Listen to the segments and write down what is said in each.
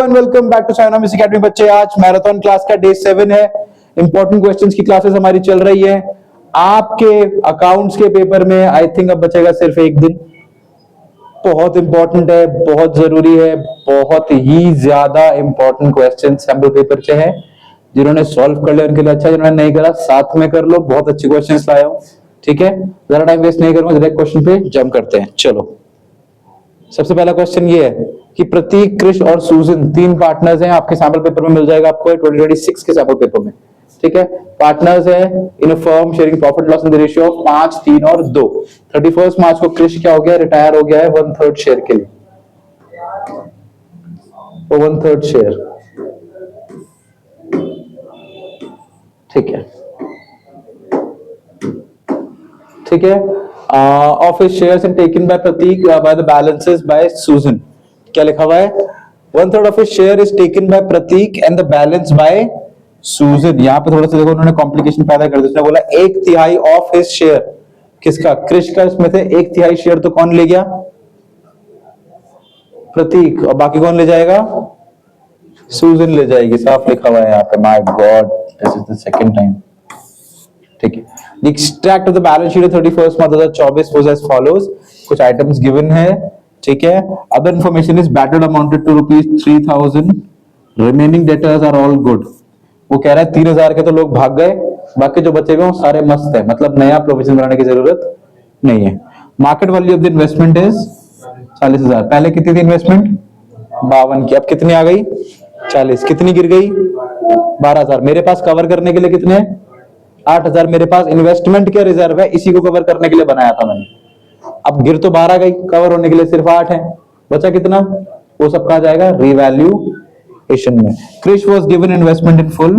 And welcome back to Saina miss academy. बच्चे आज marathon class का डे 7 है। इंपॉर्टेंट क्वेश्चंस की क्लासेस हमारी चल रही है। आपके अकाउंट्स के पेपर में आई थिंक अब बचेगा सिर्फ एक दिन। बहुत इंपॉर्टेंट है, बहुत जरूरी है, बहुत ही ज्यादा इंपॉर्टेंट क्वेश्चन सैंपल पेपर से है। जिन्होंने सॉल्व कर लिया उनके लिए अच्छा, जिन्होंने नहीं करा साथ में कर लो। बहुत अच्छे क्वेश्चंस लाए हो, ठीक है। ज्यादा टाइम वेस्ट नहीं करूंगा, डायरेक्ट क्वेश्चन पे जंप करते हैं। चलो, सबसे पहला क्वेश्चन ये है कि प्रतीक, कृष और सूजन तीन पार्टनर्स हैं। आपके सैंपल पेपर में मिल जाएगा आपको 2026 के सैंपल पेपर में, ठीक है। पार्टनर्स है in a firm sharing profit loss in the ratio of 5, 3 और 2। 31 मार्च को कृष क्या हो गया, रिटायर हो गया है 1/3 शेयर के लिए, तो 1/3 शेयर, ठीक है, ठीक है। Of his shares and taken by Prateek by the balances by Sujan. क्या लिखा हुआ है, 1/3 of his share is taken by Prateek and the balance by Sujan. यहाँ पे थोड़ा सा देखो, उन्होंने कॉम्प्लिकेशन पैदा कर दी। उसने बोला 1/3 ऑफ हिज शेयर, किसका, कृष का। इसमें से 1/3 शेयर तो कौन ले गया, प्रतीक, और बाकी कौन ले जाएगा, सूजन ले जाएगी। साफ लिखा हुआ है यहाँ पे। My God, this is the second time, ठीक है। The extract of the balance sheet of 31st March 2024 was as follows. कुछ आइटम्स गिवन है, ठीक है। Other information is battered amounted to ₹3,000. Remaining debtors are all good. वो कह रहा है 3,000 के तो लोग भाग गए, बाकी जो बचे हुए हैं सारे मस्त है, मतलब नया प्रोविजन बनाने की जरूरत नहीं है। Market value of the investment is 40,000। पहले कितनी थी इन्वेस्टमेंट, 52 की, अब कितनी आ गई, 40। कितनी गिर गई, 12,000। मेरे पास कवर करने के लिए कितने, 8,000 मेरे पास इन्वेस्टमेंट के रिजर्व है, इसी को कवर करने के लिए बनाया था मैंने। अब गिर तो 12 गई, कवर होने के लिए सिर्फ 8 है, बचा कितना, वो सब कहा जाएगा रिवैल्यूएशन में। Krish was given investment in full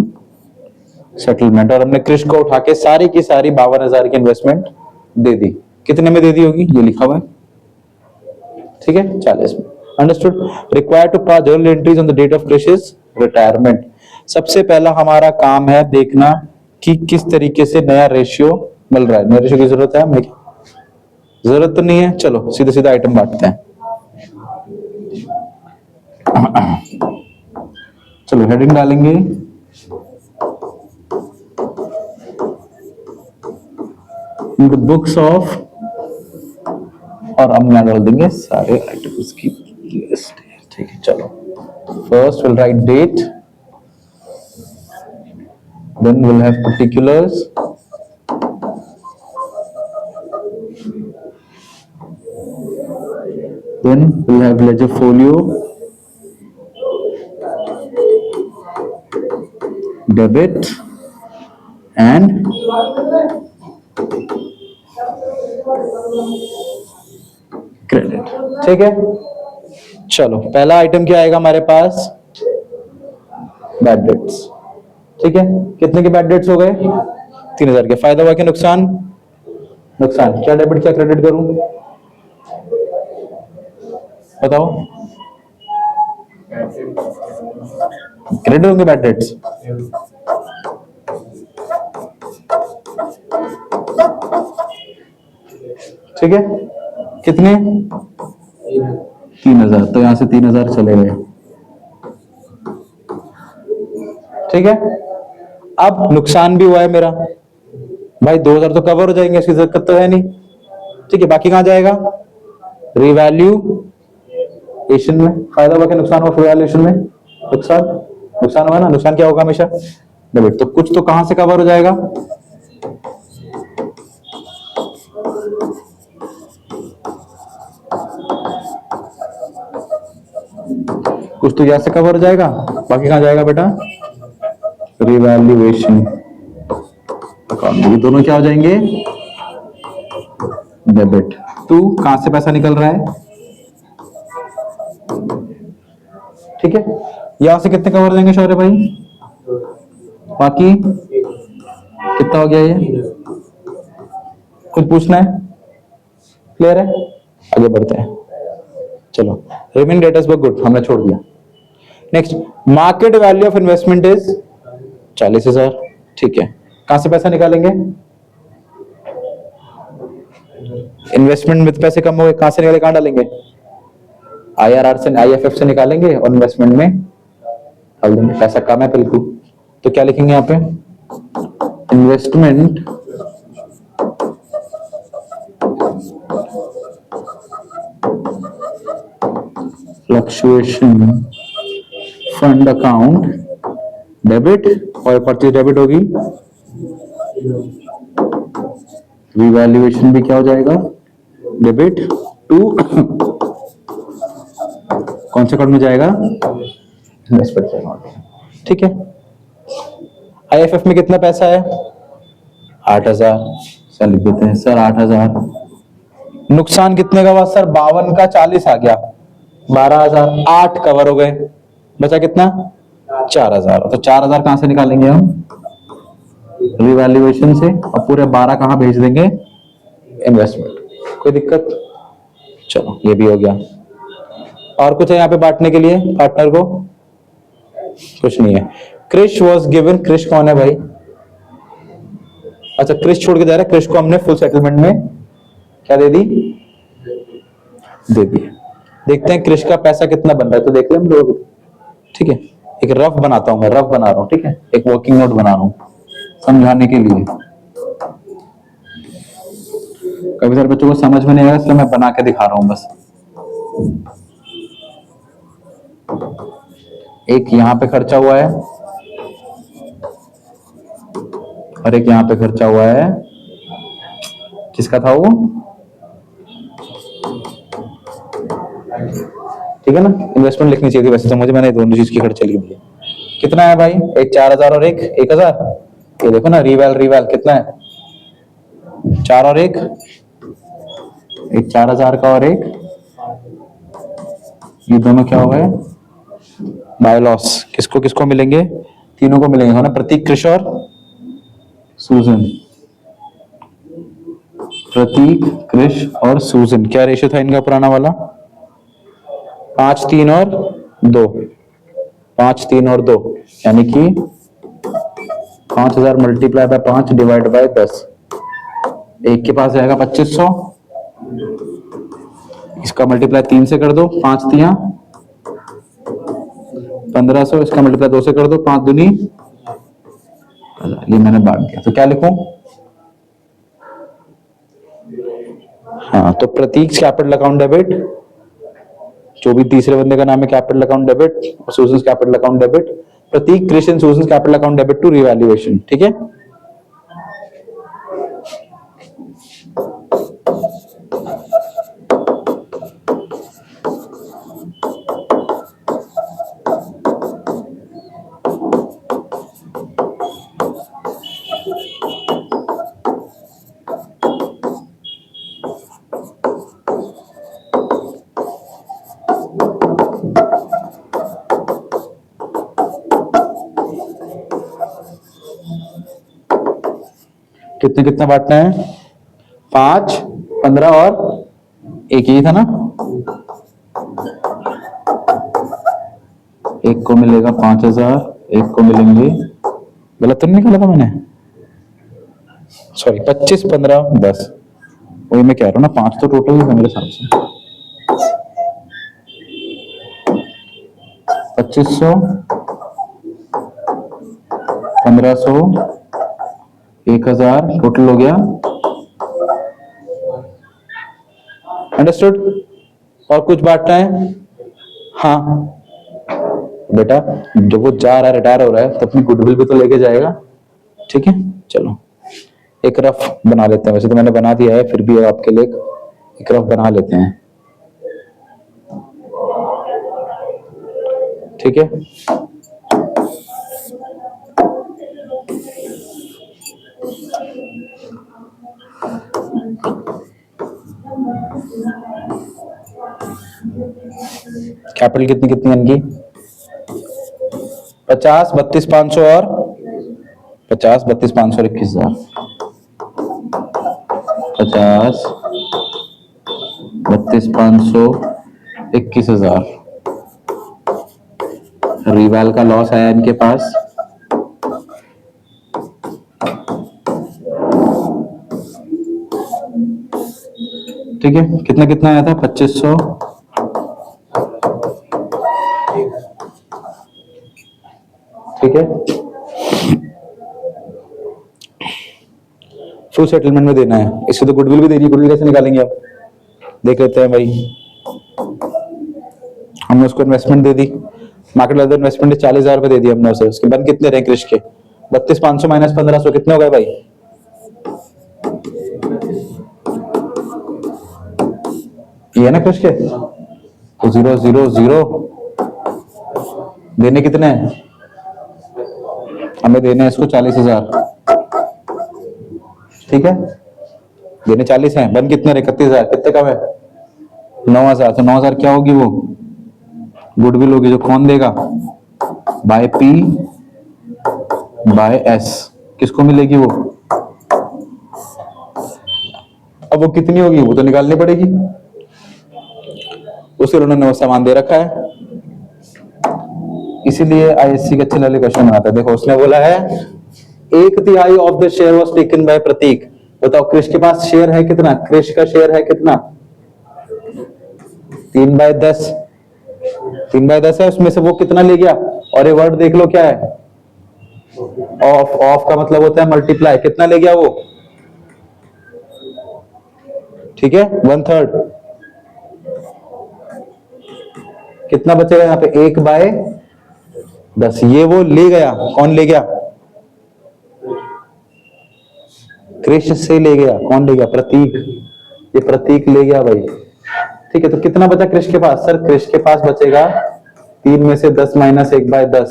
settlement, और हमने कृष को उठा के सारी की सारी 52,000 की इन्वेस्टमेंट दे दी। कितने में दे दी होगी, ये लिखा हुआ है, ठीक है, 40 में। Understood. Required to pass journal entries on the date of Krish's retirement. सबसे पहला हमारा काम है देखना कि किस तरीके से नया रेशियो मिल रहा है। नया रेशियो की जरूरत है हमें, जरूरत तो नहीं है। चलो सीधा सीधा आइटम बांटते हैं। चलो हेडिंग डालेंगे, बुक्स ऑफ, और हम यहाँ डाल देंगे सारे आइटम्स की लिस्ट, ठीक है। चलो first will write date, then we'll have particulars, then we'll have ledger folio, debit and credit, ठीक है। चलो पहला आइटम क्या आएगा हमारे पास, बैड डेट्स, ठीक है। कितने के बैड डेट्स हो गए, 3,000 के। फायदा हुआ कि नुकसान, नुकसान। क्या डेबिट क्या क्रेडिट करूं, बताओ, क्रेडिट होंगे बैड डेट्स, ठीक है। कितने, 3,000, तो यहां से 3,000 चले गए, ठीक है। अब नुकसान भी हुआ है मेरा, भाई 2,000 तो कवर हो जाएंगे, इसकी जरूरत तो है नहीं, ठीक है। बाकी कहां जाएगा, रिवैल्यूएशन में। फायदा हुआ कि नुकसान हुआ, रिवैल्यूएशन में नुकसान, नुकसान हुआ ना। नुकसान क्या होगा हमेशा, डेबिट। तो कुछ तो कहां से कवर हो जाएगा, कुछ तो यहां से कवर हो जाएगा, बाकी कहां जाएगा बेटा, रिवैल्यूएशन अकाउंट। ये दोनों क्या हो जाएंगे, डेबिट। तू कहां से पैसा निकल रहा है, ठीक है। यहां से कितने कवर हो जाएंगे शौर्य भाई, बाकी कितना हो गया, ये कुछ पूछना है, क्लियर है, आगे बढ़ते हैं। चलो रिमेनिंग डेटर्स वर गुड, हमने छोड़ दिया। Next, market value of investment is 40,000, ठीक है। कहां से पैसा निकालेंगे, इन्वेस्टमेंट में पैसे कम हो गए, कहां से निकाले, कहां डालेंगे, IRR से, IFF से निकालेंगे और इन्वेस्टमेंट में डाल देंगे, पैसा कम है बिल्कुल, तो क्या लिखेंगे यहाँ पे, investment fluctuation fund account debit, और परचेज डेबिट होगी, रिवैल्यूएशन भी क्या हो जाएगा, डेबिट टू कौन से अकाउंट में जाएगा, इन्वेस्टमेंट अकाउंट। ठीक है, आईएफएफ में कितना पैसा है, 8,000, सर लिख देते हैं सर 8,000। नुकसान कितने का हुआ सर, 52 का 40 आ गया, 12,000, 8 कवर हो गए, बचा कितना 4,000। तो 4,000 कहां से निकालेंगे हम, रिवैल्यूएशन से, और पूरे 12 कहां भेज देंगे, इन्वेस्टमेंट। कोई दिक्कत, चलो ये भी हो गया। और कुछ है यहाँ पे बांटने के लिए पार्टनर को, कुछ नहीं है। क्रिश वॉज गिवन, क्रिश कौन है भाई, अच्छा क्रिश छोड़ के जा रहा है, क्रिश को हमने फुल सेटलमेंट में क्या दे दी, दे दी। देखते हैं क्रिश का पैसा कितना बन रहा है, तो देख लें हम लोग। ठीक है, एक रफ बनाता हूं मैं, रफ बना रहा हूं, ठीक है, एक वर्किंग नोट बना रहा हूं समझाने के लिए। कभी सारे बच्चों को समझ में नहीं आएगा, इसलिए मैं बना के दिखा रहा हूं बस। एक यहां पे खर्चा हुआ है और एक यहां पे खर्चा हुआ है, किसका था वो, ठीक है ना। इन्वेस्टमेंट लिखनी चाहिए थी वैसे तो मुझे, मैंने दोनों चीज की खर्चा लिख दिया। कितना है भाई, एक 4,000 और एक 1,000, ये देखो ना, रिवैल रिवैल कितना है, 4 और एक 4,000 का, और एक ये दोनों क्या हो गए, बाय लॉस। किसको किसको मिलेंगे, तीनों को मिलेंगे ना, प्रतीक, कृष और सूजन। प्रतीक, कृष और सूजन, क्या रेशियो था इनका पुराना वाला, 5, 3 और 2, 5, 3 और 2, यानी कि 5,000 मल्टीप्लाई बाय 5 डिवाइड बाय 10, एक के पास जाएगा 2,500, इसका मल्टीप्लाई 3 से कर दो, 5 तिया 1,500, इसका मल्टीप्लाई 2 से कर दो, 5 दूनी, ये मैंने बांट दिया। तो क्या लिखूं, हाँ, तो प्रतीक कैपिटल अकाउंट डेबिट, जो भी तीसरे बंदे का नाम है कैपिटल अकाउंट डेबिट, और Sujan capital account debit, Prateek, Krishna, Sujan capital account debit to revaluation. ठीक है, कितने कितना बांटना है, 5, 15 और एक ही था ना, एक को मिलेगा 5,000, एक को मिलेंगे, गलत तो नहीं निकाला था मैंने, सॉरी, 25, 15, 10, वही मैं कह रहा हूँ ना, 5 तो टोटल है मेरे हिसाब से, 2,500, 1,500, 1,000 टोटल हो गया। अंडरस्टूड, और कुछ बांटना है, हाँ बेटा, जब वो जा रहा है, रिटायर हो रहा है, तो अपनी गुडविल भी तो लेके जाएगा। ठीक है, चलो एक रफ बना लेते हैं, वैसे तो मैंने बना दिया है, फिर भी आपके लिए एक रफ बना लेते हैं। ठीक है, कैपिटल कितनी कितनी इनकी, 50, 32, 500 और 50, 32, 500 और 21,000, 50, 32, 500, 21,000। रिवैल का लॉस आया इनके पास, ठीक है, कितना कितना आया था, 2,500, ठीक है, फुल सेटलमेंट में देना है। इससे तो गुडविल भी दे रही है, गुडविल कैसे निकालेंगे आप, देख लेते हैं भाई। हमने उसको इन्वेस्टमेंट दे दी, मार्केट वैल्यू इन्वेस्टमेंट 40,000 रुपए दे दिए हमने उसे, उसके बन कितने रहे क्रिश के, 32,500 माइनस 1500 कितने हो गए भाई, ये है ना क्रिश के, तो 0,0,0 देने कितने हैं हमें, देने हैं इसको 40,000, ठीक है, देने 40 हैं, बन कितने रहे 31,000, कितने कम है 9,000, तो 9,000 क्या होगी वो गुडविल होगी, जो कौन देगा बाय पी बाय एस, किसको मिलेगी वो, अब वो कितनी होगी वो तो निकालनी पड़ेगी, उसे उन्होंने वो सामान दे रखा है, इसीलिए आईएससी के अच्छे वाले क्वेश्चन बनाता है। देखो उसने बोला है 1/3 of the share was taken by Prateek, बताओ क्रिश के पास शेयर है कितना, क्रिश का शेयर है कितना 3/10, 3/10 है, उसमें से वो कितना ले गया, और ये वर्ड देख लो क्या है ऑफ, ऑफ का मतलब होता है मल्टीप्लाई, कितना ले गया वो, ठीक है 1/3, कितना बचेगा यहाँ पे 1/10, ये वो ले गया, कौन ले गया क्रिश से ले गया, कौन ले गया प्रतीक, ये प्रतीक ले गया भाई, ठीक है, तो कितना बचा क्रिश के पास, सर क्रिश के पास बचेगा 3 में से 10 माइनस 1/10,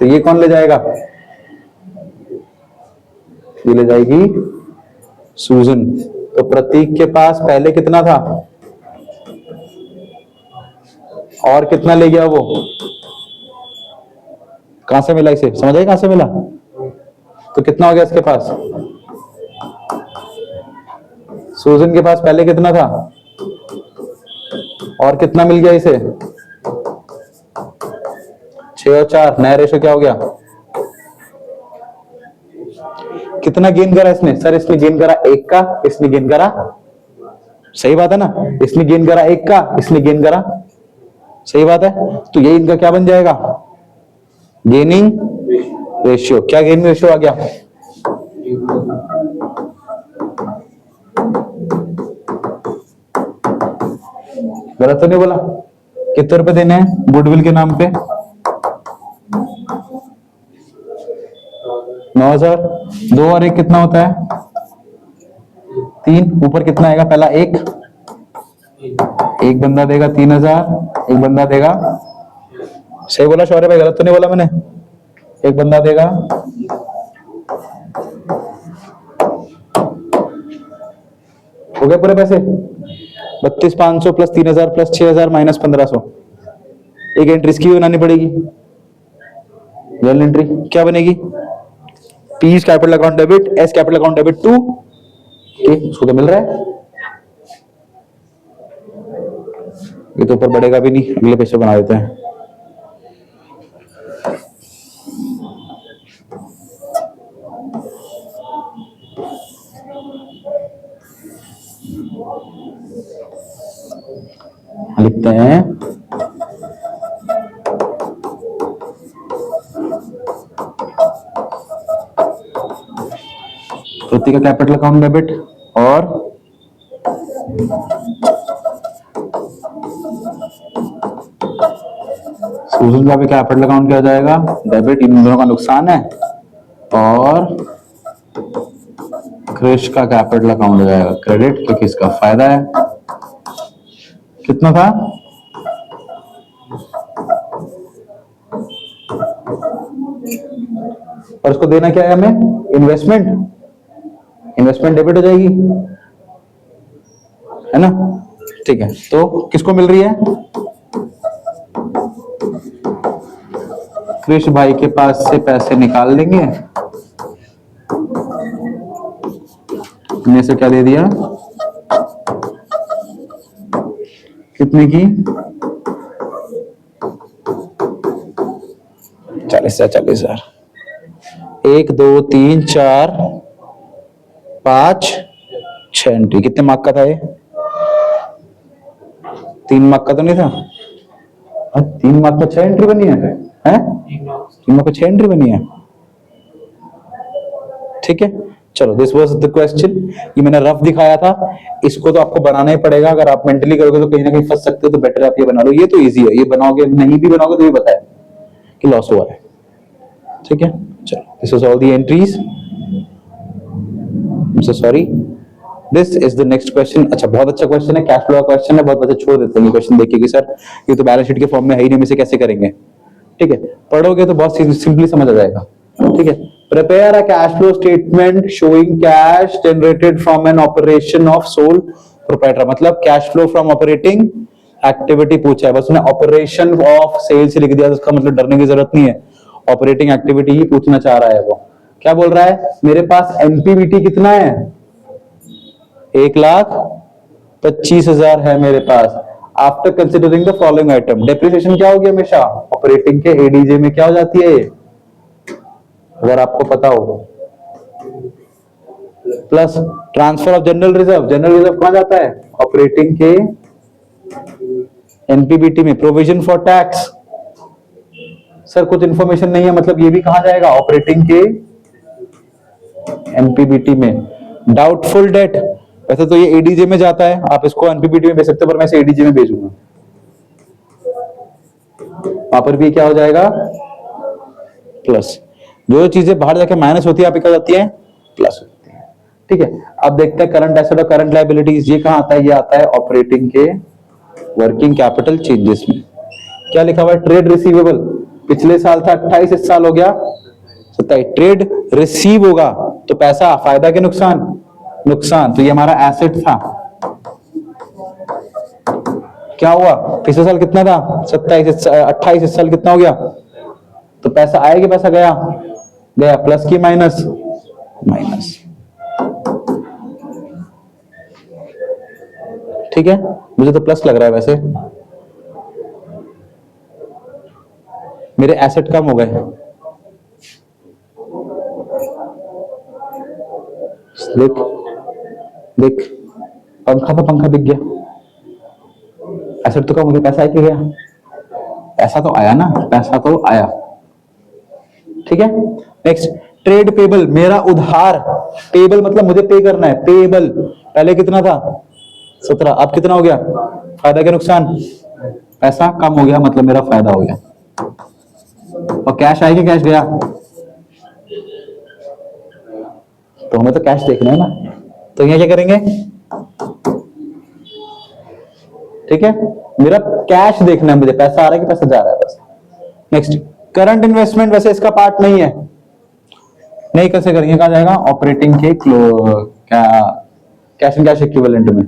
तो ये कौन ले जाएगा, ये ले जाएगी सूजन, तो प्रतीक के पास पहले कितना था और कितना ले गया वो, कहां से मिला इसे, समझ आए कहां से मिला, तो कितना हो गया इसके पास, सूजन के पास पहले कितना था और कितना मिल गया इसे, 6 और 4, नया रेशो क्या हो गया, कितना गेन करा इसने, सर इसने गेन करा 1 का, इसने गेन करा, सही बात है ना, इसने गेन करा 1 का, इसने गेन करा, सही बात है, तो ये इनका क्या बन जाएगा गेनिंग रेशियो, क्या गेनिंग रेशियो आ गया, गलत तो नहीं बोला, कितने रुपए देने हैं गुडविल के नाम पे 9,000, 2 और 1 कितना होता है 3, ऊपर कितना आएगा, पहला एक बंदा देगा 3,000, एक बंदा देगा, सही बोला शौर्य भाई, गलत तो नहीं बोला मैंने, एक बंदा देगा, हो गए पूरे पैसे 32,500 प्लस 3,000 प्लस 6,000 माइनस 1,500, एक एंट्री इसकी भी बनानी पड़ेगी, जर्नल एंट्री क्या बनेगी, P is capital account debit, S capital account debit to, उसको तो मिल रहा है, ये तो ऊपर बढ़ेगा भी नहीं, अगले पेज पे बना देते हैं, लिखते हैं प्रतीक का कैपिटल अकाउंट डेबिट और सूजन का भी कैपिटल अकाउंट क्या हो जाएगा डेबिट, इन दोनों का नुकसान है, और क्रिश का कैपिटल अकाउंट हो जाएगा क्रेडिट, क्योंकि इसका फायदा है, कितना था और उसको देना क्या है हमें इन्वेस्टमेंट, इन्वेस्टमेंट डेबिट हो जाएगी, है ना, ठीक है, तो किसको मिल रही है क्रिश भाई के पास से पैसे निकाल लेंगे, हमने से क्या दे दिया कितने की 40,000, 1 2 3 4 5 6 एंट्री, कितने मार्क का था ये 3 मार्क का तो नहीं था, 3 मार्क में 6 एंट्री बनी है, हैं? 3 मार्क में 6 एंट्री बनी है, ठीक है। चलो, दिस वाज द क्वेश्चन। ये मैंने रफ दिखाया था, इसको तो आपको बनाना ही पड़ेगा। अगर आप मेंटली करोगे तो कहीं ना कहीं फंस सकते हो, तो बेटर आप ये बना लो। ये तो इजी है, ये बनाओगे, नहीं भी बनाओगे तो ये बताए कि लॉस हुआ है, ठीक है। चलो, this was all the entries. So sorry, this is the next question. अच्छा, बहुत अच्छा क्वेश्चन है, कैश फ्लो का क्वेश्चन है। बहुत बच्चे छोड़ देते हैं ये क्वेश्चन देख के कि सर ये तो बैलेंस शीट के फॉर्म में है ही नहीं, हम इसे कैसे करेंगे, ठीक है। पढ़ोगे तो बहुत सिंपली समझ आ जाएगा, ठीक है। Prepare a cash flow statement showing cash generated from an operation of sole proprietor. मतलब cash flow from operating activity पूछा है, बस उन्हें ऑपरेशन ऑफ सेल्स लिख दिया, तो उसका मतलब डरने की जरूरत नहीं है, ऑपरेटिंग एक्टिविटी ही पूछना चाह रहा है वो। क्या बोल रहा है, मेरे पास एनपीबीटी कितना है, 1,25,000 है मेरे पास। After considering the following item, depreciation क्या होगी हमेशा ऑपरेटिंग के एडीजे में, क्या हो जाती है ये, अगर आपको पता हो। Plus transfer of general reserve, general reserve कहां जाता है, ऑपरेटिंग के एनपीबीटी में। प्रोविजन फॉर टैक्स, सर कुछ इंफॉर्मेशन नहीं है, मतलब ये भी कहां जाएगा, ऑपरेटिंग के एनपीबीटी में। डाउटफुल डेट, वैसे तो ये एडीजे में जाता है, आप इसको एनपीबीटी में भेज सकते हो, पर मैं इसे एडीजे में भेजूंगा, वहां पर भी क्या हो जाएगा, प्लस। जो चीजें बाहर जाके माइनस होती है, आप क्या जाती है, प्लस होती है, ठीक है। अब देखते हैं करंट एसेट और करंट लायबिलिटीज, ये कहां आता है, ये आता है ऑपरेटिंग के वर्किंग कैपिटल चेंजेस में। क्या लिखा हुआ है, ट्रेड रिसीवेबल, पिछले साल था 28, इस साल हो गया 27। ट्रेड रिसीव होगा तो पैसा, फायदा के नुकसान, नुकसान, तो ये हमारा एसेट था। क्या हुआ, पिछले साल कितना था 27, 28, इस साल कितना हो गया, तो पैसा आया कि पैसा गया, गया, प्लस की माइनस, माइनस, ठीक है। मुझे तो प्लस लग रहा है वैसे, मेरे एसेट कम हो गए, देख देख, पंखा तो पंखा बिक गया, एसेट तो कम हो गया, पैसा आया कि गया, पैसा तो आया ना, पैसा तो आया, ठीक है। नेक्स्ट, ट्रेड पेबल, मेरा उधार, पेबल मतलब मुझे पे करना है, पेबल पहले कितना था 17, अब कितना हो गया, फायदा के नुकसान, पैसा कम हो गया मतलब मेरा फायदा हो गया। और कैश आएगा, कैश गया, तो हमें तो कैश देखना है ना, तो यहाँ क्या करेंगे, ठीक है, मेरा कैश देखना है मुझे, पैसा आ रहा है कि पैसा जा रहा है बस। नेक्स्ट, करंट इन्वेस्टमेंट, वैसे इसका पार्ट नहीं है, नहीं कैसे करेंगे, कहा जाएगा ऑपरेटिंग के कैश एंड कैश इक्विवेलेंट में।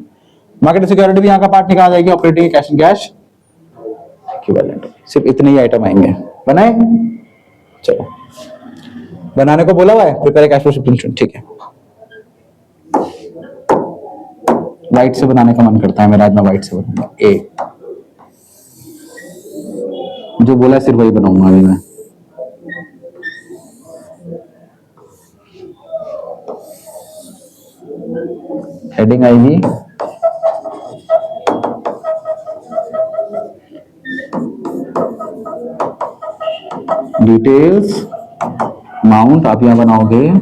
मार्केट सिक्योरिटी भी यहाँ का पार्ट निकाला जाएगी, operating cash and cash equivalent. सिर्फ इतने ही आइटम आएंगे, बनाए, चलो बनाने को बोला हुआ है, प्रिपेयर कैश फ्लो स्टेटमेंट, ठीक है। व्हाइट से बनाने का मन करता है मेरा, आज मैं व्हाइट से बनाऊंगा, ए जो बोला सिर्फ वही बनाऊंगा अभी मैं। हेडिंग आएगी डिटेल्स, अमाउंट आप यहां बनाओगे,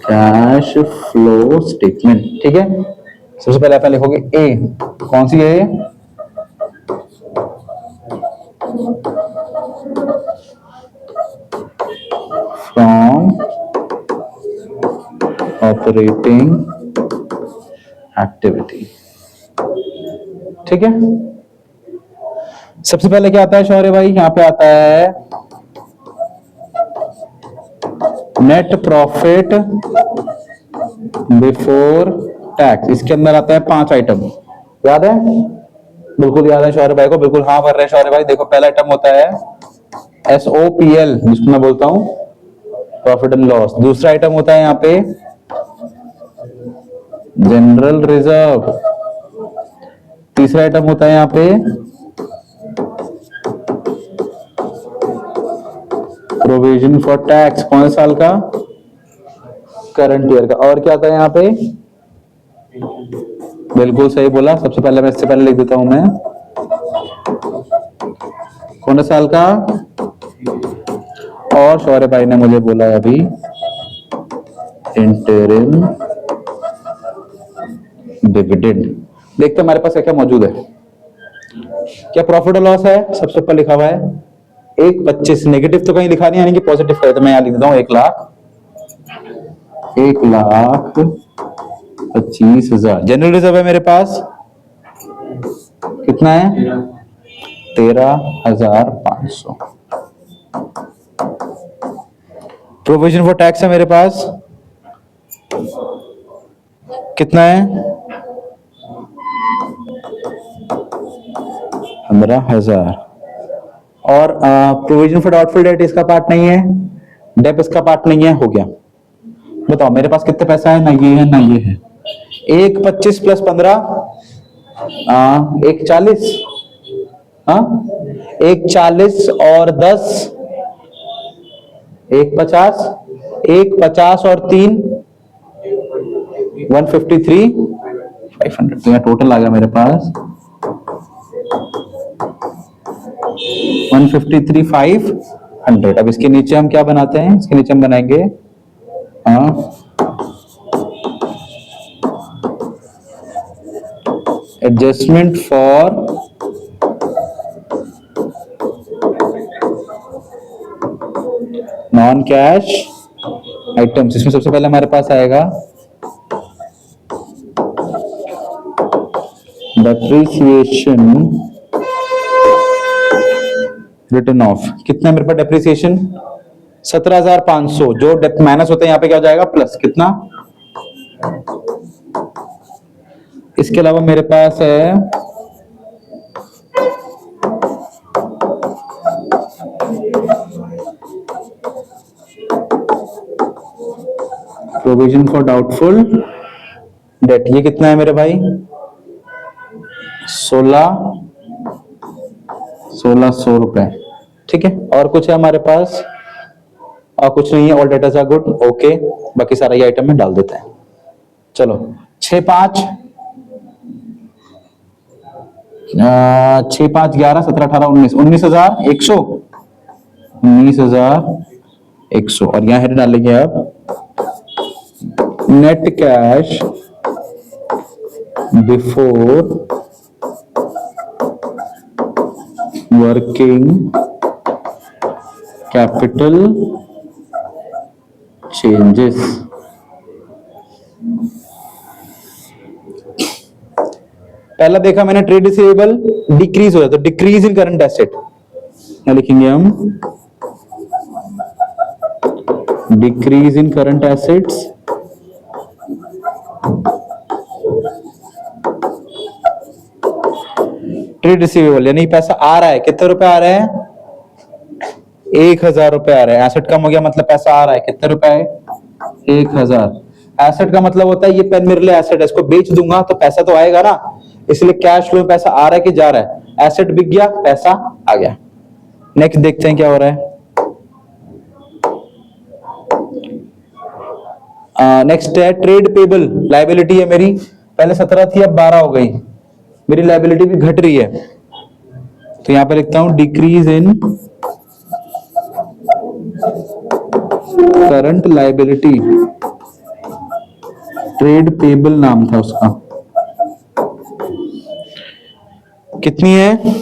कैश फ्लो स्टेटमेंट, ठीक है। सबसे पहले आप लिखोगे ए, कौन सी है, फ्रॉम ऑपरेटिंग एक्टिविटी, ठीक है। सबसे पहले क्या आता है शौर्य भाई, यहां पे आता है नेट प्रॉफिट बिफोर टैक्स, इसके अंदर आता है 5 आइटम, याद है, बिल्कुल याद है शौर्य भाई को, बिल्कुल हाँ कर रहे हैं शौर्य भाई। देखो पहला आइटम होता है SOPL, जिसको मैं बोलता हूं प्रॉफिट एंड लॉस। दूसरा आइटम होता है यहाँ पे जनरल रिजर्व। तीसरा आइटम होता है यहाँ पे प्रोविजन फॉर टैक्स, कौन से साल का, करंट ईयर का। और क्या आता है यहाँ पे बिल्कुल सही बोला। सबसे पहले मैं इससे पहले लिख देता हूं मैं, कौन सा साल का? और शौर्य भाई ने मुझे बोला है अभी इंटरिम डिविडेंड। देखते हैं हमारे पास क्या क्या मौजूद है। क्या प्रॉफिट और लॉस है? सबसे ऊपर लिखा हुआ है 1,25। नेगेटिव तो कहीं लिखा नहीं, यानी कि पॉजिटिव है, तो मैं यहां लिख देता हूं 1,25,000। जनरल रिजर्व है मेरे पास कितना है? 13,500। प्रोविजन फॉर टैक्स है मेरे पास कितना है? 15,000। और प्रोविजन फॉर डाउटफुल डेट इसका पार्ट नहीं है, डेप इसका पार्ट नहीं है, हो गया। बताओ मेरे पास कितने पैसा है? ना ये है ना ये है। 1,25 प्लस 15 1,40। हाँ 1,40 और 10 1,50। 1,50 और 3 153,500। तो यहाँ टोटल आ गया मेरे पास 153,500। अब इसके नीचे हम क्या बनाते हैं? इसके नीचे हम बनाएंगे adjustment for non cash items. इसमें सबसे पहले हमारे पास आएगा डेप्रिसिएशन रिटर्न ऑफ। कितना मेरे पास डेप्रिसिएशन? 17,500। जो माइनस होता है यहाँ पे क्या हो जाएगा? प्लस। कितना? इसके अलावा मेरे पास है प्रोविजन फॉर डाउटफुल डेट। ये कितना है मेरे भाई? 1,600 रुपए। ठीक है। और कुछ है हमारे पास? और कुछ नहीं है। All datas are good. Okay, बाकी सारा ये आइटम में डाल देते हैं। चलो 6,5 11 17 18 19 19,100 19,100। और यहां हेड डालेंगे अब net cash before working capital changes. पहला देखा मैंने ट्रेड रिसीवेबल डिक्रीज हो जाता, तो डिक्रीज इन करंट एसेट लिखेंगे हम, decrease in current assets trade receivable, यानी पैसा आ रहा है। कितने रुपए आ रहे हैं? 1,000 रुपए आ रहे हैं। एसेट कम हो गया मतलब पैसा आ रहा है। कितने रुपए है? 1,000। एसेट का मतलब होता है ये पेन मेरे लिए एसेट है, इसको बेच दूंगा तो पैसा तो आएगा ना, इसलिए कैश फ्लो में पैसा आ रहा है कि जा रहा है? एसेट बिक गया, पैसा आ गया। नेक्स्ट देखते हैं क्या हो रहा है। नेक्स्ट है ट्रेड पेबल। लायबिलिटी है मेरी, पहले 17 थी अब 12 हो गई, मेरी लायबिलिटी भी घट रही है, तो यहां पे लिखता हूं decrease in current liability. Trade payable नाम था उसका। कितनी है?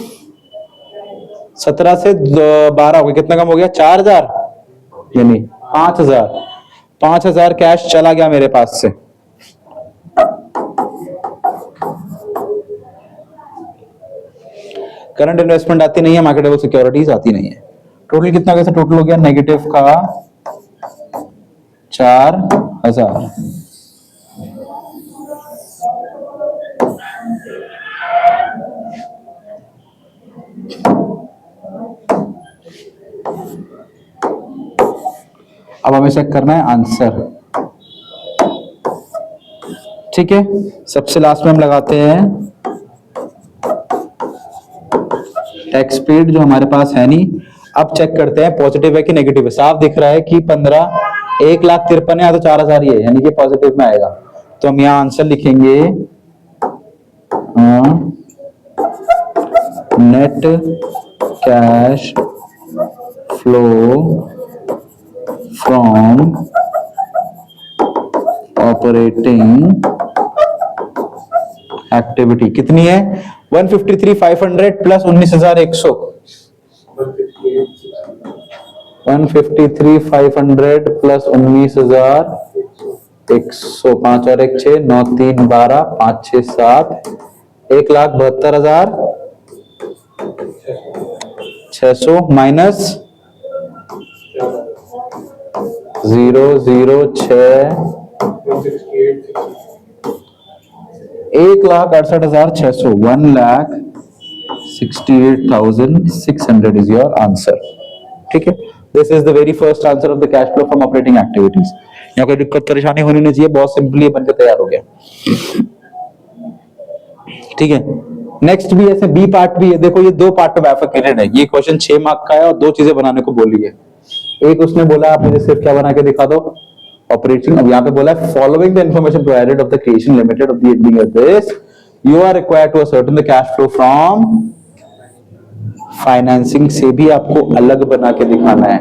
17 से 12 हो गया, कितना कम हो गया? 4,000, यानी 5,000। 5,000 कैश चला गया मेरे पास से। करंट इन्वेस्टमेंट आती नहीं है, मार्केटेबल सिक्योरिटीज आती नहीं है। टोटल कितना कैसे? टोटल हो गया नेगेटिव का 4,000। अब हमें चेक करना है आंसर। ठीक है, सबसे लास्ट में हम लगाते हैं टैक्स पेड, जो हमारे पास है नहीं। अब चेक करते हैं पॉजिटिव है कि नेगेटिव है। साफ दिख रहा है कि 1,53,000 है, तो 4,000 ही है, यानी कि पॉजिटिव में आएगा। तो हम यहाँ आंसर लिखेंगे हाँ, net cash flow from operating activity कितनी है? 153,500 प्लस 19,100, 153,500 प्लस 19,100, 5 और 1 6, 9 3 12, 5 6 7, 1,72,600 माइनस 006, 1,68,600, 1,68,600 is your answer. ठीक है, this is the very first answer of the cash flow from operating activities. यहाँ कोई दिक्कत परेशानी होनी नहीं चाहिए, बहुत सिंपली बनकर तैयार हो गया। ठीक है, नेक्स्ट भी ऐसे बी पार्ट भी है। देखो ये दो पार्ट में बाइफरकेटेड है। ये क्वेश्चन 6 मार्क का है और दो चीजें बनाने को बोली है। एक उसने बोला आप मुझे सिर्फ क्या बना के दिखा दो, ऑपरेटिंग। अब यहाँ पे बोला है following the information provided of the creation limited of the ending of this you are required to ascertain the cash flow from financing से भी आपको अलग बना के दिखाना है।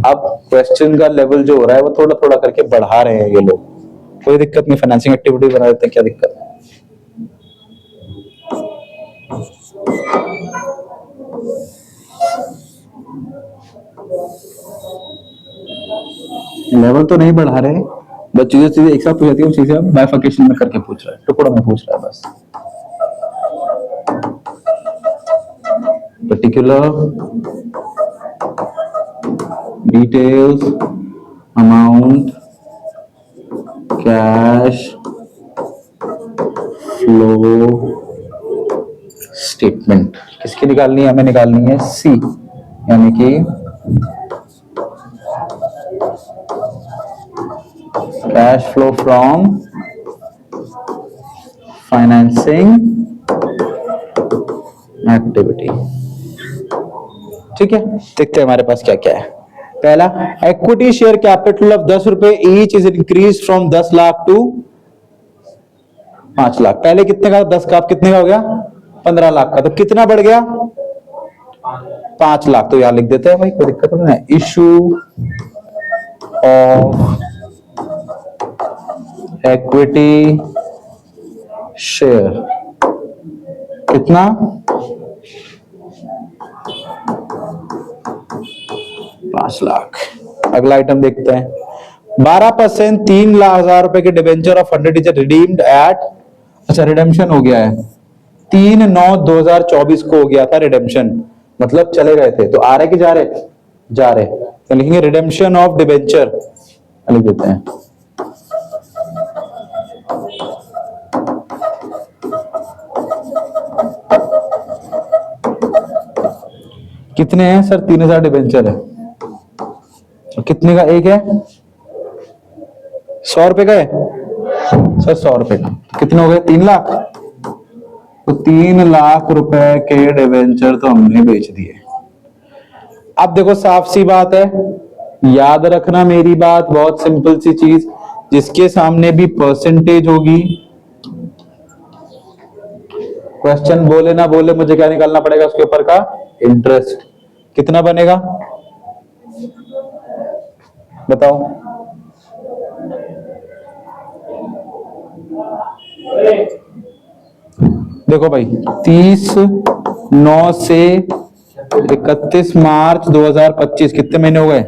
अब क्वेश्चन का लेवल जो हो रहा है वो थोड़ा थोड़ा करके बढ़ा रहे हैं ये लोग, कोई दिक्कत नहीं, फाइनेंसिंग एक्टिविटी बना देते हैं, क्या दिक्कत है। लेवल तो नहीं बढ़ा रहे, बस चीजें एक साथ पूछ जाती है, चीजें अब बाइफरकेशन में करके पूछ रहा है, टुकड़ा में पूछ रहा है बस। Particular details amount cash flow statement किसकी निकालनी है? हमें निकालनी है सी, यानी कि cash flow from financing activity. ठीक है, देखते हैं हमारे पास क्या क्या है। पहला, इक्विटी शेयर कैपिटल ऑफ 10 रुपए each is increase from 10 lakh to 5 lakh. पहले कितने का? 10 का। अब कितने का हो गया? 15 लाख का। तो कितना बढ़ गया? 5 लाख। तो यहां लिख देते हैं भाई, कोई दिक्कत नहीं है। इशू ऑफ इक्विटी शेयर कितना? 5 लाख। अगला आइटम देखते हैं। 12% 3,00,000 रुपए के debenture of 100 is redeemed eight, अच्छा रिडेम्पशन हो गया है 3/9/2024 को हो गया था रिडेम्पशन, मतलब चले गए थे। तो आ रहे कि जा रहे? जा रहे। तो लिखेंगे रिडेम्पशन ऑफ डिबेंचर, लिख देते हैं। कितने हैं सर? 3,000 डिबेंचर है। कितने का एक है? 100 रुपए का है सर, 100 रुपए का। कितने हो गए? 3 लाख। तो 3 लाख रुपए के डिबेंचर तो हमने बेच दिए। अब देखो साफ सी बात है, याद रखना मेरी बात, बहुत सिंपल सी चीज, जिसके सामने भी परसेंटेज होगी, क्वेश्चन बोले ना बोले मुझे क्या निकालना पड़ेगा उसके ऊपर का? इंटरेस्ट। कितना बनेगा बताओ? देखो भाई 30/9 से 31 मार्च 2025 कितने महीने हो गए?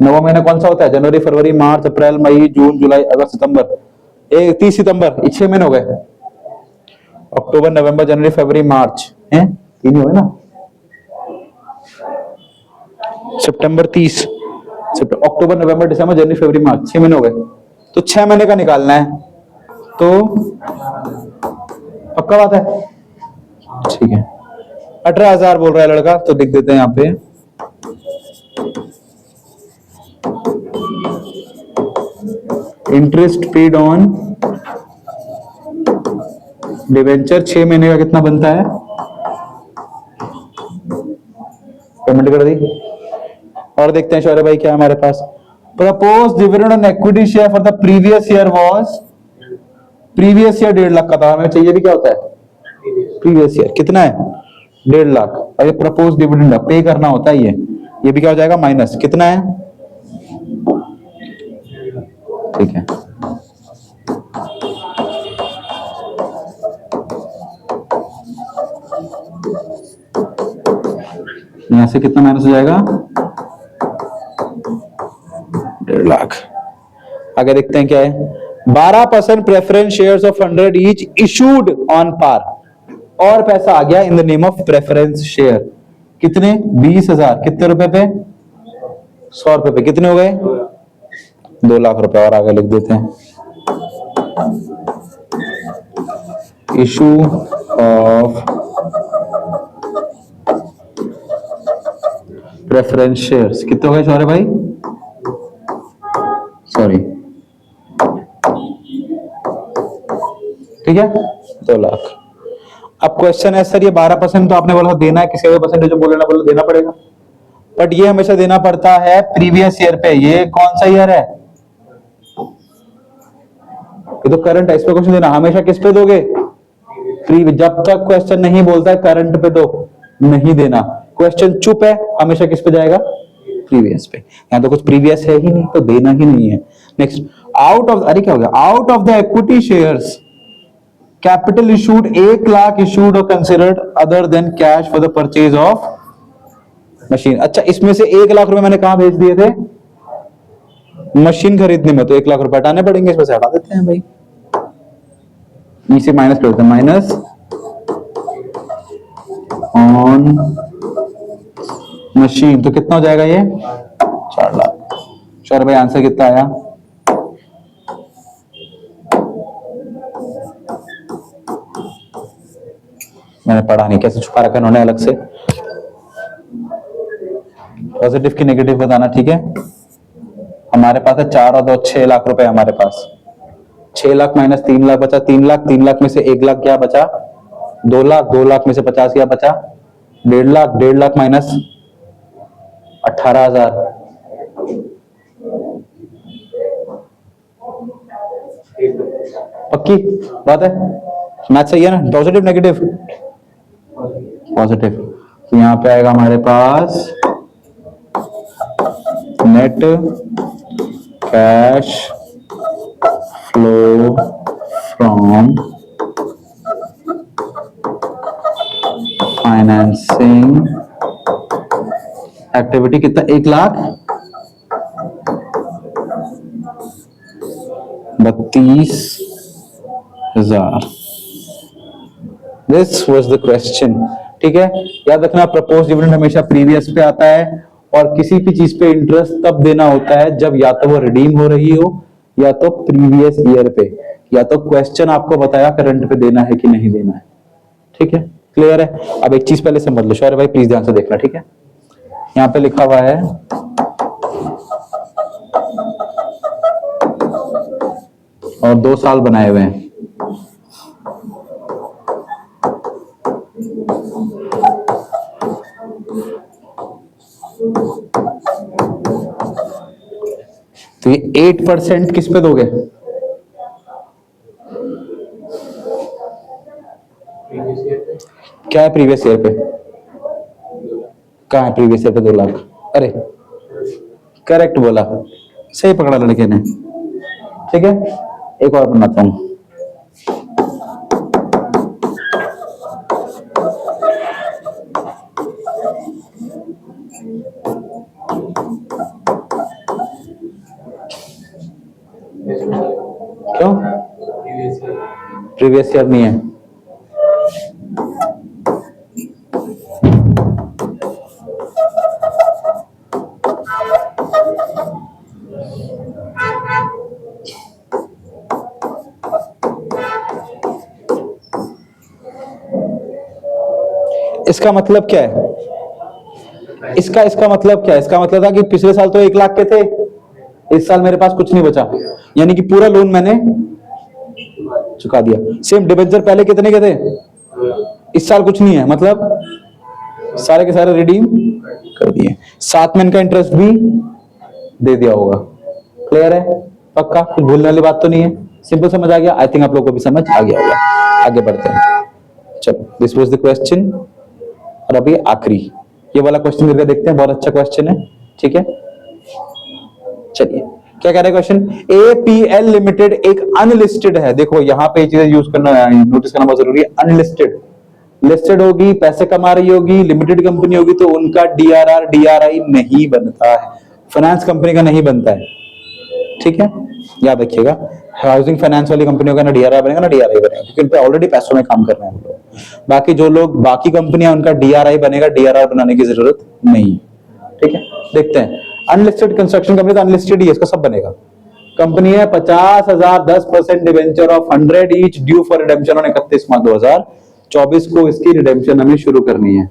9वां महीना कौन सा होता है? जनवरी, फरवरी, मार्च, अप्रैल, मई, जून, जुलाई, अगस्त, सितंबर। 30 सितंबर, 6 महीने हो गए। अक्टूबर, नवंबर, जनवरी, फरवरी, मार्च, हैं 3 हो गए ना। सितंबर 30, अक्टूबर, नवंबर, दिसंबर, जनवरी, फरवरी, मार्च, 6 महीने हो गए। तो 6 महीने का निकालना है, तो पक्का बात है? ठीक है, 18,000 बोल रहा है लड़का, तो लिख देते हैं यहां पे इंटरेस्ट पेड ऑन डिवेंचर 6 महीने का कितना बनता है? पेमेंट कर दी। और देखते हैं शौर्य भाई क्या है हमारे पास। Propose dividend on equity share for the previous year was previous year 1.5 lakh का था, हमें चाहिए भी क्या होता है प्रीवियस ईयर, कितना है 1.5 लाख, और ये प्रपोज डिविडेंड पे करना होता है, ये भी क्या हो जाएगा माइनस, कितना है, ठीक है। यहां से कितना माइनस हो जाएगा 1.5 लाख। आगे देखते हैं क्या है, 12% preference shares of 100 each issued on par, और पैसा आ गया in the name of preference share, कितने 20,000, कितने रुपए पे 100 रुपए पे, कितने हो गए 2 लाख रुपए। और आगे लिख देते हैं इशू ऑफ प्रेफरेंस शेयर्स, कितने हो गए शौर्य भाई, सॉरी ठीक है 2 लाख। अब क्वेश्चन है सर ये 12% तो आपने बोला देना है, किसी का परसेंटेज जो बोलना बोला देना पड़ेगा, बट ये हमेशा देना पड़ता है प्रीवियस ईयर पे। ये कौन सा ईयर है, ये तो करंट है, इस पे क्वेश्चन देना हमेशा किस पे दोगे, जब तक क्वेश्चन नहीं बोलता है करंट पे दो, नहीं देना। क्वेश्चन चुप है हमेशा किस पे जाएगा, प्रीवियस पे। यहां तो कुछ प्रीवियस है ही नहीं तो देना ही नहीं है। नेक्स्ट, आउट ऑफ, अरे क्या हो गया, out of the equity shares capital issued 1 lakh issued और considered other than cash for the purchase of machine. अच्छा, इसमें से 1 लाख रुपए मैंने कहां भेज दिए थे, मशीन खरीदने में, तो 1 लाख रुपए हटाने पड़ेंगे, इसमें से हटा देते हैं भाई, इसे माइनस कर देते हैं, माइनस ऑन मशीन, तो कितना हो जाएगा ये 4 लाख। शौर्य भाई आंसर कितना आया, मैंने पढ़ा नहीं, कैसे छुपा रखा इन्होंने अलग से। पॉजिटिव की नेगेटिव बताना, ठीक है। हमारे पास है 4 और 2 6 लाख रुपए हमारे पास, 6 लाख माइनस 3 लाख बचा 3 लाख, 3 लाख में से 1 लाख क्या बचा 2 लाख, 2 लाख में से 50 क्या बचा 1.5 लाख, 1.5 लाख माइनस 18,000, पक्की बात है, मैथ सही है ना, पॉजिटिव नेगेटिव पॉजिटिव, तो यहां पे आएगा हमारे पास net cash flow from financing activity, कितना 1 lakh 32,000। This was the question, ठीक है। याद रखना प्रपोज डिविडेंड हमेशा प्रीवियस पे आता है, और किसी भी चीज पे इंटरेस्ट तब देना होता है जब या तो वो रिडीम हो रही हो या तो प्रीवियस ईयर पे, या तो क्वेश्चन आपको बताया करंट पे देना है कि नहीं देना है, ठीक है, क्लियर है। अब एक चीज पहले समझ लो, शौर्य भाई प्लीज ध्यान से देखना, ठीक है। यहां पे लिखा हुआ है और 2 साल बनाए हुए हैं, तो ये 8% किस पे दोगे, क्या है प्रीवियस ईयर पे, कहाँ है प्रीवियस ईयर पे 2 लाख, अरे करेक्ट बोला, सही पकड़ा लड़के ने, ठीक है। एक और बनाता हूं, क्यों प्रीवियस ईयर नहीं है, इसका मतलब क्या है, इसका मतलब क्या है, इसका मतलब था कि पिछले साल तो 1 लाख के थे, इस साल मेरे पास कुछ नहीं बचा, यानी कि पूरा लोन मैंने चुका दिया। सेम डिबेंचर पहले कितने के थे, इस साल कुछ नहीं है, मतलब सारे के सारे रिडीम कर दिए, साथ में इनका इंटरेस्ट भी दे दिया होगा, क्लियर है, पक्का, कुछ भूलने वाली बात तो नहीं है। सिंपल समझ आ गया? आई थिंक आप लोगों को भी समझ आ गया होगा। आगे बढ़ते हैं, चलो दिस वाज द क्वेश्चन। और अभी आखिरी ये वाला क्वेश्चन करके देखते हैं, बहुत अच्छा क्वेश्चन है, ठीक है। चलिए क्या कह रहा है क्वेश्चन, एपीएल लिमिटेड एक अनलिस्टेड है। देखो यहाँ पे चीजें यूज करना, नोटिस करना बहुत जरूरी है। अनलिस्टेड, लिस्टेड होगी, पैसे कमा रही होगी, लिमिटेड कंपनी होगी, तो उनका डीआरआर डीआरआई नहीं बनता है, फाइनेंस कंपनी का नहीं बनता है, ठीक है, याद रखिएगा। हाउसिंग फाइनेंस वाली कंपनियों का ना डीआरआई बनेगा ना डीआरआई बनेगा, क्योंकि उन पे ऑलरेडी पैसों में काम कर रहे हैं हम लोग। बाकी जो लोग बाकी कंपनियां, उनका डीआरआई बनेगा, डीआरआर बनाने की जरूरत नहीं, ठीक है। देखते हैं, अनलिस्टेड कंस्ट्रक्शन कंपनी तो अनलिस्टेड ही है, इसका सब बनेगा। कंपनी है 50,000, 10% debenture of 100 each due for redemption on 31 मार्च 2024 को इसकी रिडेम्पशन हमें शुरू करनी है।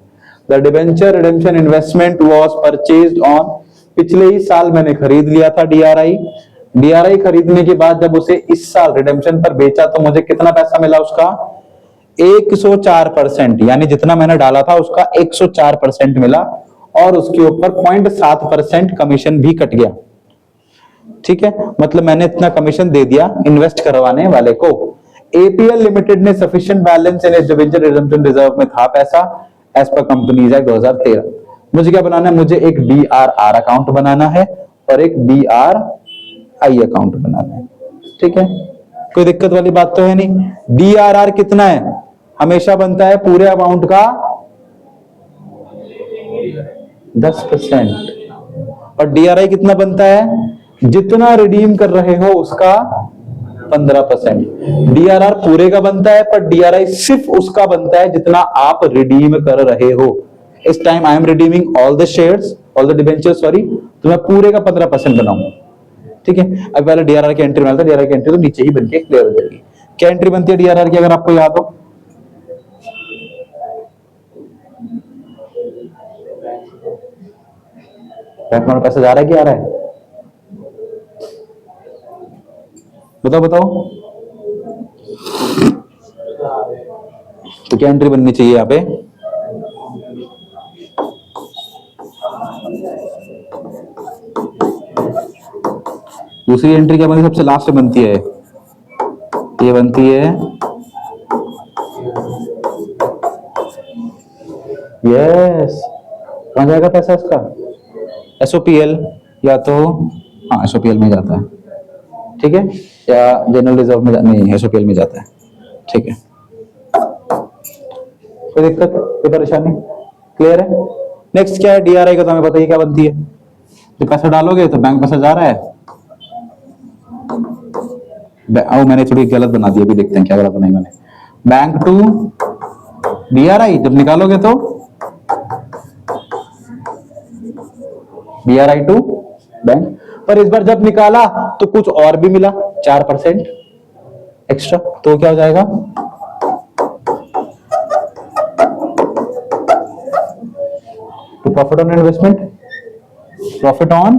The debenture redemption investment was purchased on, पिछले ही साल मैंने खरीद लिया था डीआरआई। डीआरआई खरीदने के बाद जब उसे इस साल रिडेम्पशन पर बेचा तो मुझे कितना पैसा मिला उसका, 104%, यानी जितना मैंने डाला था उसका 104% मिला, और उसके ऊपर 0.7% कमीशन भी कट गया, ठीक है। मतलब मैंने इतना कमीशन दे दिया इन्वेस्ट करवाने वाले को। एपीएल लिमिटेड ने सफिशिएंट बैलेंस इन डिवेंचर रिडेम्पशन रिजर्व में था पैसा, एज पर कंपनीज एक्ट 2013। मुझे क्या बनाना है, मुझे एक डीआरआर अकाउंट बनाना है और एक डीआरआई अकाउंट बनाना है, ठीक है। कोई दिक्कत वाली बात तो है नहीं। डीआरआर कितना है, हमेशा बनता है पूरे अमाउंट का 10%, और डीआरआई कितना बनता है, जितना रिडीम कर रहे हो उसका 15%। डीआरआर पूरे का बनता है, पर डीआरआई सिर्फ उसका बनता है जितना आप रिडीम कर रहे हो। इस time I am redeeming all the shares, all the debentures, sorry, तो मैं पूरे का 15% बनाऊंगा, ठीक है। अब पहले डीआरआर की एंट्री बनाता, डीआरआर की एंट्री तो नीचे ही बन के क्लियर हो जाएगी। क्या एंट्री बनती है डीआरआर की, अगर आपको याद हो? बैंक में पैसा जा रहा है कि आ रहा है, बताओ बताओ। तो क्या एंट्री बननी चाहिए यहाँ पे, दूसरी एंट्री क्या बनती है, सबसे लास्ट में बनती है, ये बनती है यस, कहां जाएगा पैसा इसका, एसओपीएल, या तो हाँ एसओपीएल में जाता है, ठीक है, या जनरल रिजर्व में नहीं, एसओपीएल में जाता है, ठीक है। कोई दिक्कत, कोई परेशानी, क्लियर है। नेक्स्ट क्या है, डीआरआई का तो हमें बताइए क्या बनती है। जो पैसा डालोगे तो बैंक पैसा जा रहा है, मैंने थोड़ी गलत बना दी, अभी देखते हैं क्या गलत बनाई मैंने। बैंक टू डीआरआई, जब निकालोगे तो डीआरआई टू बैंक, पर इस बार जब निकाला तो कुछ और भी मिला, 4% एक्स्ट्रा, तो क्या हो जाएगा, तो profit on investment, profit on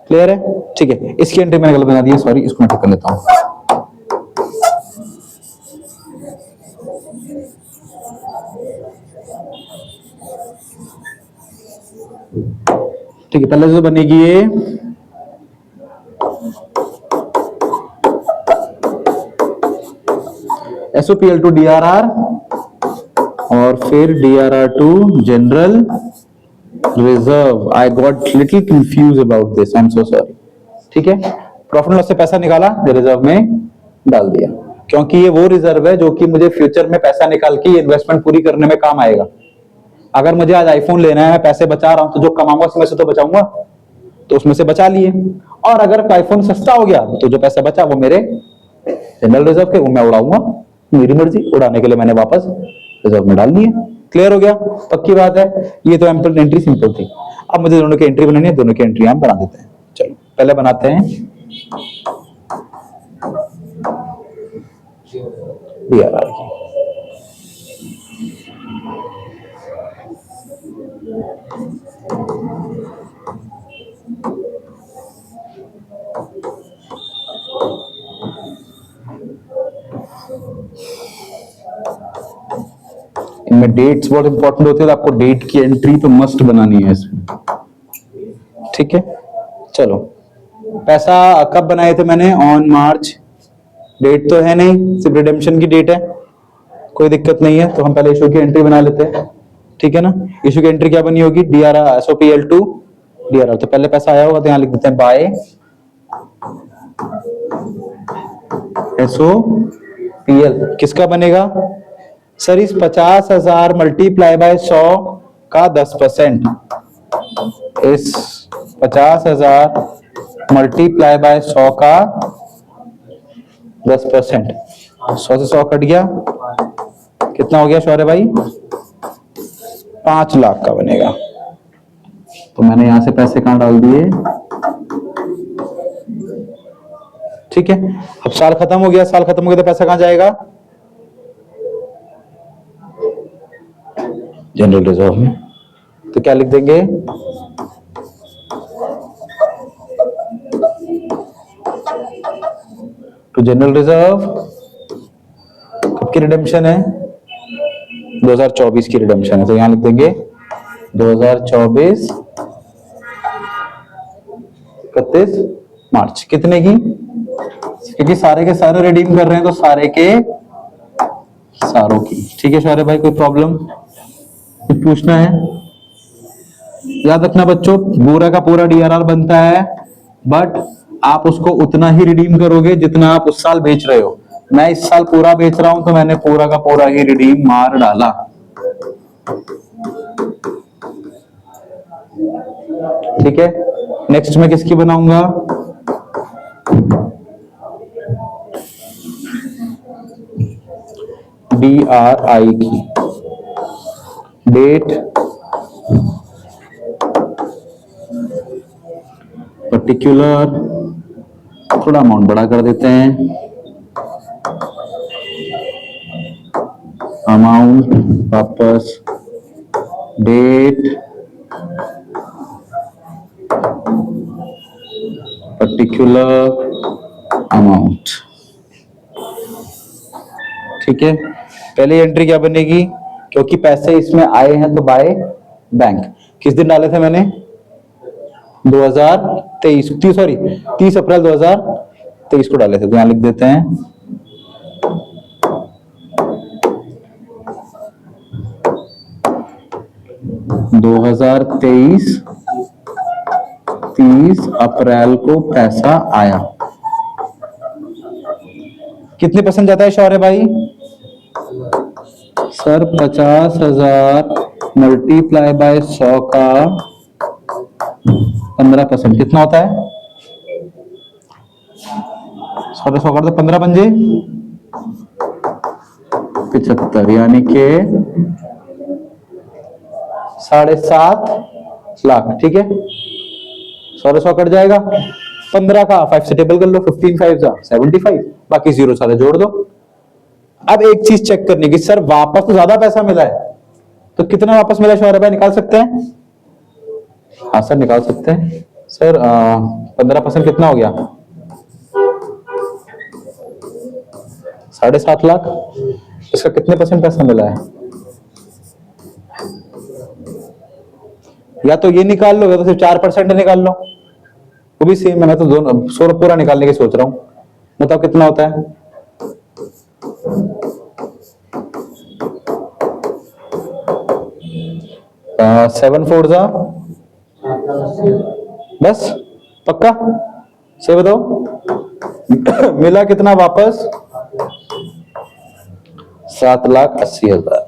clear है, ठीक है। इसकी एंट्री मैंने गलत बना दी है, सॉरी, इसको मैं ठीक कर लेता हूं। ठीक है, पहले जो बनेगी ये एसओपीएल टू डीआरआर, और फिर DRR to general reserve. I got little confuse about this, I am so sorry, ठीक है। प्रॉफिट लॉस से पैसा निकाला, रिजर्व में डाल दिया, क्योंकि ये वो रिजर्व है जो कि मुझे फ्यूचर में पैसा निकाल के इन्वेस्टमेंट पूरी करने में काम आएगा। अगर मुझे आज आईफोन लेना है, मैं पैसे बचा रहा हूं, तो जो कमाऊंगा उसमें से तो बचाऊंगा, तो उसमें से बचा लिए। और अगर आईफोन सस्ता हो गया तो जो पैसा बचा वो मेरे जनरल रिजर्व के, वो मैं उड़ाऊंगा, मेरी मर्जी, उड़ाने के लिए मैंने वापस रिजर्व में डाल दिए। क्लियर हो गया, पक्की बात है। ये तो एंट्री सिंपल थी। अब मुझे दोनों की एंट्री बनानी है, दोनों की एंट्री हम बना देते हैं। चलो पहले बनाते हैं डीआरआर की। इनमें डेट्स बहुत इंपॉर्टेंट होते हैं, तो आपको डेट की एंट्री तो मस्ट बनानी है इसमें। ठीक है, चलो पैसा कब बनाए थे मैंने? On March. डेट तो है नहीं, सिर्फ रिडेम्पशन की डेट है, कोई दिक्कत नहीं है। तो हम पहले इशू की एंट्री बना लेते हैं, ठीक है ना। इशू की एंट्री क्या बनी होगी? DRR SOPL2 DRR। तो पहले पैसा आया होगा तो यहां लिख देते हैं बाय SOPL। किसका बनेगा सर? इस 50,000 मल्टीप्लाई बाय 100 का 10%। इस 50,000 मल्टीप्लाई बाय 100 का 10%। 100 से 100 कट गया, कितना हो गया शौर्य भाई? 5 लाख का बनेगा। तो मैंने यहां से पैसे कहां डाल दिए? ठीक है, अब साल खत्म हो गया, साल खत्म हो गया तो पैसा कहां जाएगा? जनरल रिजर्व में। तो क्या लिख देंगे? To general reserve. कब की रिडेम्पशन है? 2024 की रिडेम्पशन है, तो यहां लिख देंगे 2024 31 मार्च। कितने की? क्योंकि सारे के सारे रिडीम कर रहे हैं तो सारे के सारों की। ठीक है शौर्य भाई, कोई प्रॉब्लम? कुछ पूछना है? याद रखना बच्चों, पूरा का पूरा DRR बनता है, बट आप उसको उतना ही रिडीम करोगे जितना आप उस साल बेच रहे हो। मैं इस साल पूरा बेच रहा हूं तो मैंने पूरा का पूरा ही रिडीम मार डाला। ठीक है, नेक्स्ट मैं किसकी बनाऊंगा? DRI की। डेट, पर्टिकुलर, थोड़ा अमाउंट बड़ा कर देते हैं, अमाउंट वापस, डेट, पर्टिकुलर, अमाउंट। ठीक है, पहली एंट्री क्या बनेगी? क्योंकि पैसे इसमें आए हैं तो बाय बैंक। किस दिन डाले थे मैंने? 2023, सॉरी 30 अप्रैल 2023 को डाले थे, तो यहां लिख देते हैं 2023 30 अप्रैल को पैसा आया। कितने परसेंट जाता है शौर्य भाई? सर 50,000 मल्टीप्लाई बाय 100 का 15%। कितना होता है? 100 कर दो, 15 पंजे 75, यानी के 7.5 लाख। ठीक है, 100 कट जाएगा, 15 का 5 से टेबल कर लो, 15 5 75, बाकी जीरो सारे जोड़ दो। अब एक चीज चेक करने की, सर वापस तो ज्यादा पैसा मिला है, तो कितना वापस मिला शौर्य भाई? निकाल सकते हैं? हाँ सर निकाल सकते हैं। सर 15% कितना हो गया? 7.5 लाख। इसका कितने परसेंट पैसा मिला है? या तो ये निकाल लो या तो सिर्फ 4% निकाल लो, वो भी सेम है। मैं तो दोनों पूरा निकालने की सोच रहा हूं। बताओ कितना होता है? सेवन फोर जा, बस पक्का से बताओ मिला कितना वापस? 7,80,000।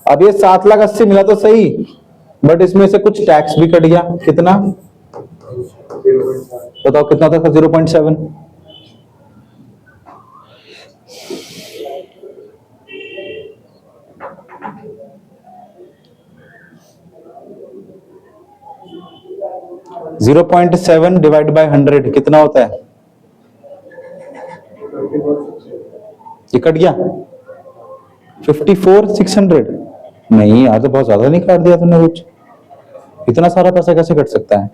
अब ये 7,80,000 मिला तो सही, बट इसमें से कुछ टैक्स भी कट गया। कितना बताओ? कितना था? 0.7। .7 डिवाइड बाय 100 कितना होता है? ये कट गया 54,600। नहीं यार, तो बहुत ज्यादा नहीं काट दिया तुमने कुछ? इतना सारा पैसा कैसे कट सकता है?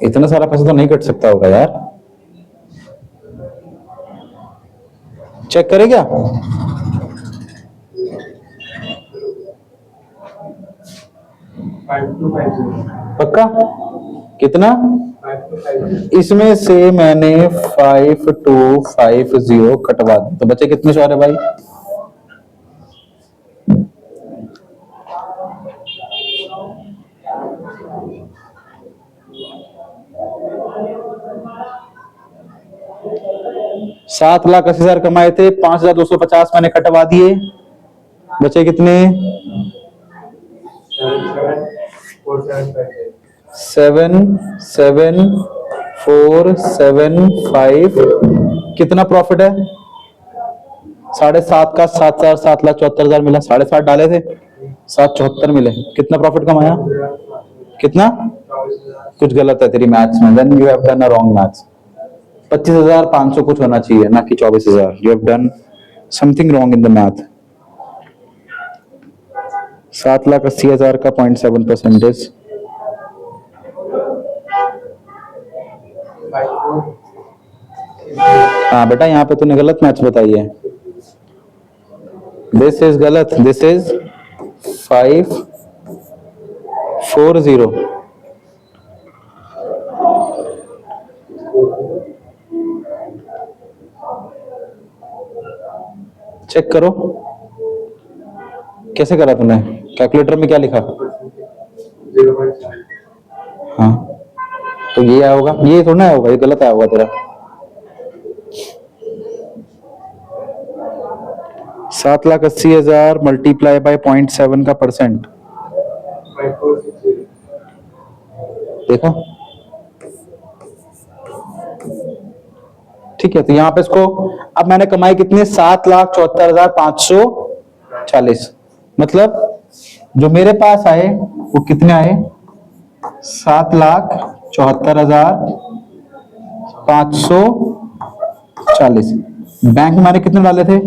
इतना सारा पैसा तो नहीं कट सकता होगा यार। चेक करें क्या? पक्का? कितना? इसमें से मैंने 5250 कटवा दी, तो बचे कितने शौर्य भाई? ₹7,80,000 कमाए थे, 5,250 मैंने कटवा दिए, बचे कितने? 7,7475। कितना प्रॉफिट है? 7.5 का 7,000, 7,74,000 मिला, 7.5 डाले थे, 774 मिले, कितना प्रॉफिट कमाया? कितना? कुछ गलत है तेरी मैथ्स में, then you have done a wrong maths. 25,500 कुछ होना चाहिए, ना कि 24,000। You have done something wrong in the math. 7,80,000 का 0.7%। हाँ बेटा, यहाँ पे तूने गलत मैथ्स बताई है। दिस इज गलत, दिस इज 540। चेक करो कैसे करा तूने, कैलकुलेटर में क्या लिखा? हाँ, तो ये आया होगा, ये थोड़ा आया होगा, ये गलत आया होगा तेरा। 7,80,000 मल्टीप्लाई बाय 0.7 का परसेंट, देखो ठीक है। तो यहाँ पे इसको, अब मैंने कमाई कितनी? 7,74,540। मतलब जो मेरे पास आए वो कितने आए? 7,74,540। बैंक में मैंने कितने डाले थे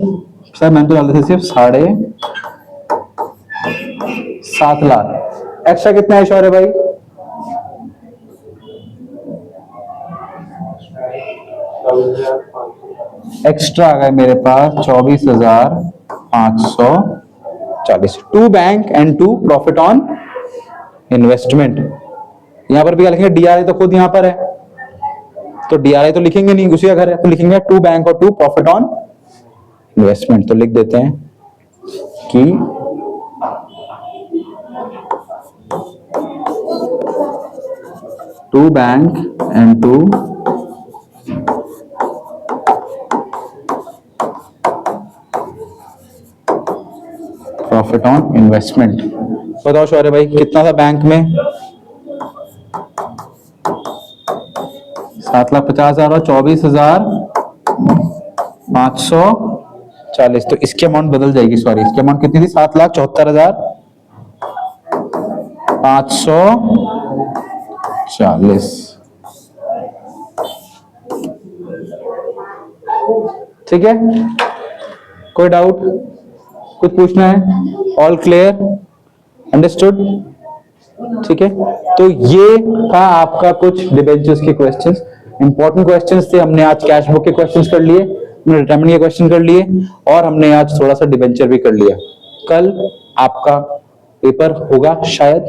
सर? मैंने तो डाले थे सिर्फ 7.5 लाख। एक्स्ट्रा कितने आए शौर्य भाई? एक्स्ट्रा आ गए मेरे पास 24,540 to bank and to profit on investment. यहां पर भी क्या लिखेंगे? डीआरआई तो खुद यहां पर है, तो डीआरआई तो लिखेंगे नहीं, उसी का घर है, तो लिखेंगे टू बैंक और टू प्रॉफिट ऑन इन्वेस्टमेंट। तो लिख देते हैं कि to bank and to profit on investment. बताओ शौर्य भाई कितना था बैंक में? 7,50,000 और 24,540। तो इसकी अमाउंट बदल जाएगी, सॉरी, इसकी अमाउंट कितनी थी? 7,74,540। ठीक है, कोई डाउट, कुछ पूछना है? All clear, understood? ठीक है, तो ये था आपका कुछ डिबेंचर्स के क्वेश्चंस, इंपॉर्टेंट क्वेश्चंस थे। हमने आज कैश बुक के क्वेश्चंस कर लिए, हमने रिटायरमेंट के क्वेश्चन कर लिए, और हमने आज थोड़ा सा डिबेंचर भी कर लिया। कल आपका पेपर होगा शायद,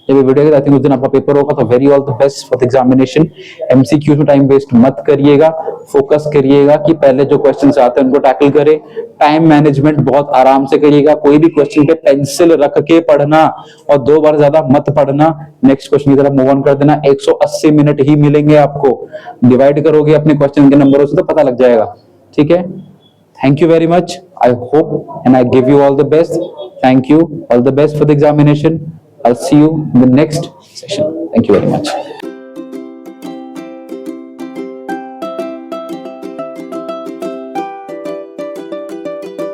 जब ये वीडियो आई थिंक उस दिन आपका पेपर होगा। तो very all the best for the examination. MCQs में टाइम वेस्ट मत करिएगा, फोकस करिएगा कि पहले जो क्वेश्चंस आते हैं उनको टैकल करें। टाइम मैनेजमेंट बहुत आराम से करिएगा, कोई भी क्वेश्चन पे पेंसिल रख के पढ़ना और 2 बार ज्यादा मत पढ़ना। नेक्स्ट क्वेश्चन की तरफ मूव ऑन कर देना। 180 मिनट ही मिलेंगे आपको, डिवाइड करोगे अपने क्वेश्चन के नंबरों से तो पता लग जाएगा। ठीक है, thank you very much. I hope and I give you all the best. Thank you, all the best for the examination. I'll see you in the next session. Thank you very much.